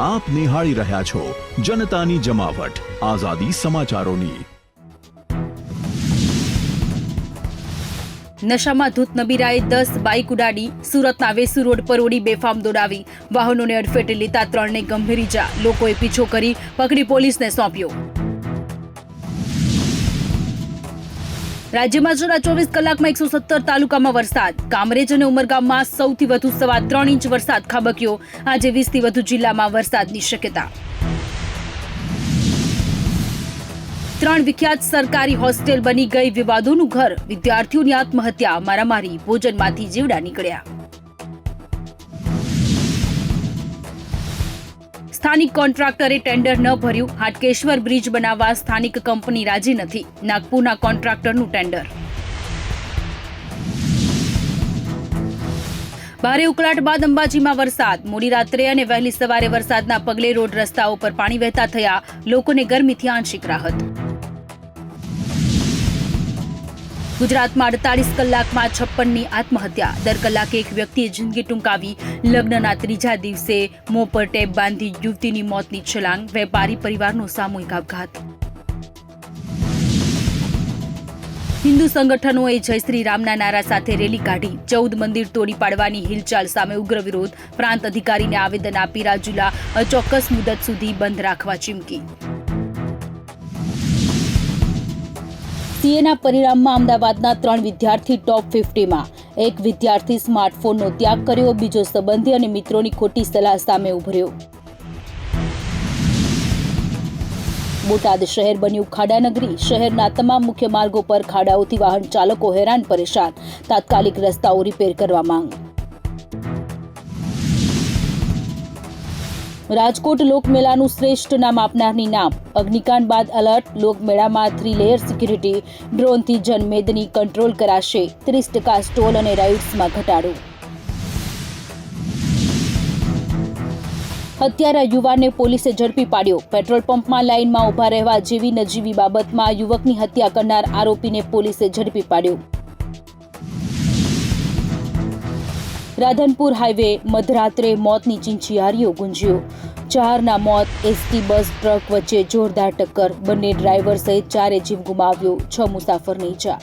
આપ નિહાળી રહ્યા છો જનતાની જમાવટ આઝાદી સમાચારોની। નશામાં ધૂત નબીરાએ 10 બાઇક ઉડાડી, સુરતના વેસુ રોડ પર ઓડી બેફામ દોડાવી, વાહનોને અડફેટે લેતા 3ને ગંભીર ઈજા, લોકોએ પીછો કરી પકડી પોલીસને સોંપ્યો। રાજ્યમાં છેલ્લા 24 કલાકમાં 117 તાલુકામાં વરસાદ, કામરેજ અને ઉમરગામમાં સૌથી વધુ 3.25 ઇંચ વરસાદ ખાબક્યો। આજે 20 થી વધુ જિલ્લામાં વરસાદની શક્યતા। 3 વિખ્યાત સરકારી હોસ્ટેલ બની ગઈ વિવાદોનું ઘર, વિદ્યાર્થીઓની આત્મહત્યા, મારામારી, ભોજનમાંથી જીવડા નીકળ્યા। સ્થાનિક કોન્ટ્રાક્ટરે ટેન્ડર ન ભર્યું, હાટકેશ્વર બ્રિજ બનાવવા સ્થાનિક કંપની રાજી નથી, નાગપુરના કોન્ટ્રાક્ટરનું ટેન્ડર। ભારે ઉકળાટ બાદ અંબાજીમાં વરસાદ, મોડી રાત્રે અને વહેલી સવારે વરસાદના પગલે રોડ રસ્તાઓ પર પાણી વહેતા થયા, લોકોને ગરમીથી આંશિક રાહત। ગુજરાતમાં 48 કલાકમાં 56ની આત્મહત્યા, દર કલાકે એક વ્યક્તિએ જિંદગી ટૂંકાવી, લગ્નના ત્રીજા દિવસે મોં પર ટેપ બાંધી યુવતીની મોતની છલાંગ, વેપારી પરિવારનો સામૂહિક આપઘાત। હિન્દુ સંગઠનોએ જય શ્રી રામના નારા સાથે રેલી કાઢી, 14 મંદિર તોડી પાડવાની હિલચાલ સામે ઉગ્ર વિરોધ, પ્રાંત અધિકારીને આવેદન આપી રાજુલા અચોક્કસ મુદત સુધી બંધ રાખવા ચીમકી। સીએના પરિણામમાં અમદાવાદના 3 વિદ્યાર્થી ટોપ 50માં, એક વિદ્યાર્થી સ્માર્ટફોનનો ત્યાગ કર્યો, બીજો સંબંધી અને મિત્રોની ખોટી સલાહ સામે ઉભર્યો। બોટાદ શહેર બન્યું ખાડાનગરી, શહેરના તમામ મુખ્ય માર્ગો પર ખાડાઓથી વાહન ચાલકો હેરાન પરેશાન, તાત્કાલિક રસ્તાઓ રિપેર કરવા માંગ। રાજકોટ લોકમેળાનું શ્રેષ્ઠ નામ આપનારની નામ, અગ્નિકાંડ બાદ એલર્ટ, લોકમેળામાં 3 લેયર સિક્યુરિટી, ડ્રોનથી જનમેદની કંટ્રોલ કરાશે, 30% સ્ટોલ અને રાઇડ્સમાં ઘટાડો। હત્યારા યુવાનને પોલીસે ઝડપી પાડ્યો, પેટ્રોલ પંપમાં લાઇનમાં ઉભા રહેવા જેવી નજીવી બાબતમાં યુવકની હત્યા કરનાર આરોપીને પોલીસે ઝડપી પાડ્યો। રાધનપુર હાઈવે મધરાત્રે મોતની ચીંચિયારીઓ ગુંજ્યો, 4ના મોત, એસટી બસ ટ્રક વચ્ચે જોરદાર ટક્કર, બંને ડ્રાઈવર સહિત 4એ જીવ ગુમાવ્યો, 6 મુસાફરને ઈજા।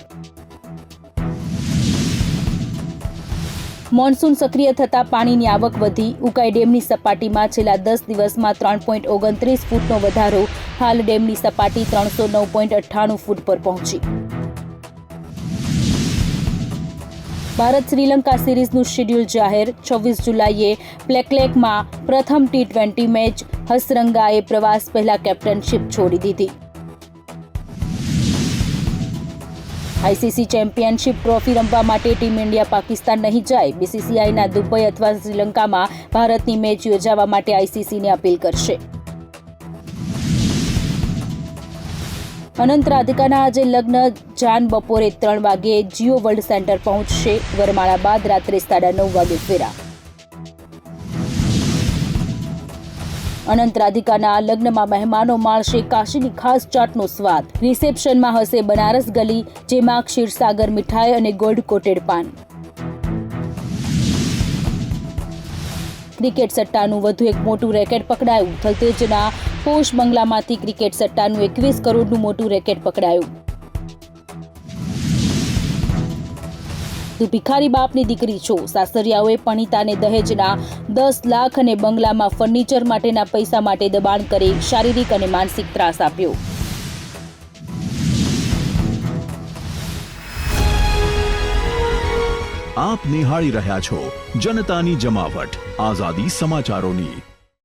મોન્સૂન સક્રિય થતા પાણીની આવક વધી, ઉકાઈ ડેમની સપાટીમાં છેલ્લા 10 દિવસમાં 3.29 ફૂટનો વધારો, હાલ ડેમની સપાટી 309.98 ફૂટ પર પહોંચી। ભારત શ્રીલંકા સિરીઝનું શેડ્યુલ જાહેર, 26 જુલાઈએ પ્લેકલેકમાં પ્રથમ T20 મેચ, હસરંગાએ પ્રવાસ પહેલા કેપ્ટનશીપ છોડી દીધી। આઈસીસી ચેમ્પિયનશિપ ટ્રોફી રમવા માટે ટીમ ઇન્ડિયા પાકિસ્તાન નહીં જાય, બીસીસીઆઈના દુબઈ અથવા શ્રીલંકામાં ભારતની મેચ યોજવા માટે આઈસીસીને અપીલ કરશે। અનંત રાધિકાના આજે લગ્ન, જાન બપોરે 3 વાગે જીઓ વર્લ્ડ સેન્ટર પહોંચશે, વરમાળા બાદ રાત્રે 9:30 વાગે ફેરા। અનંત રાધિકાના લગ્નમાં મહેમાનો માણશે કાશીની ખાસ ચાટનો સ્વાદ, રિસેપ્શનમાં હશે બનારસ ગલી, જેમાં ક્ષીરસાગર મીઠાઈ અને ગોલ્ડ કોટેડ પાન। ક્રિકેટ સટ્ટાનું વધુ એક મોટું રેકેટ પકડાયું, થલતેજના પોશ બંગલામાંથી ક્રિકેટ સટ્ટાનું 21 કરોડનું મોટું રેકેટ પકડાયું। તું ભિખારી બાપની દીકરી છો, સાસરિયાઓએ પણિતાને દહેજના 10 લાખ અને બંગલામાં ફર્નિચર માટેના પૈસા માટે દબાણ કરી શારીરિક અને માનસિક ત્રાસ આપ્યો। આપ નિહાળી રહ્યા છો જનતાની જમાવટ આઝાદી સમાચારોની।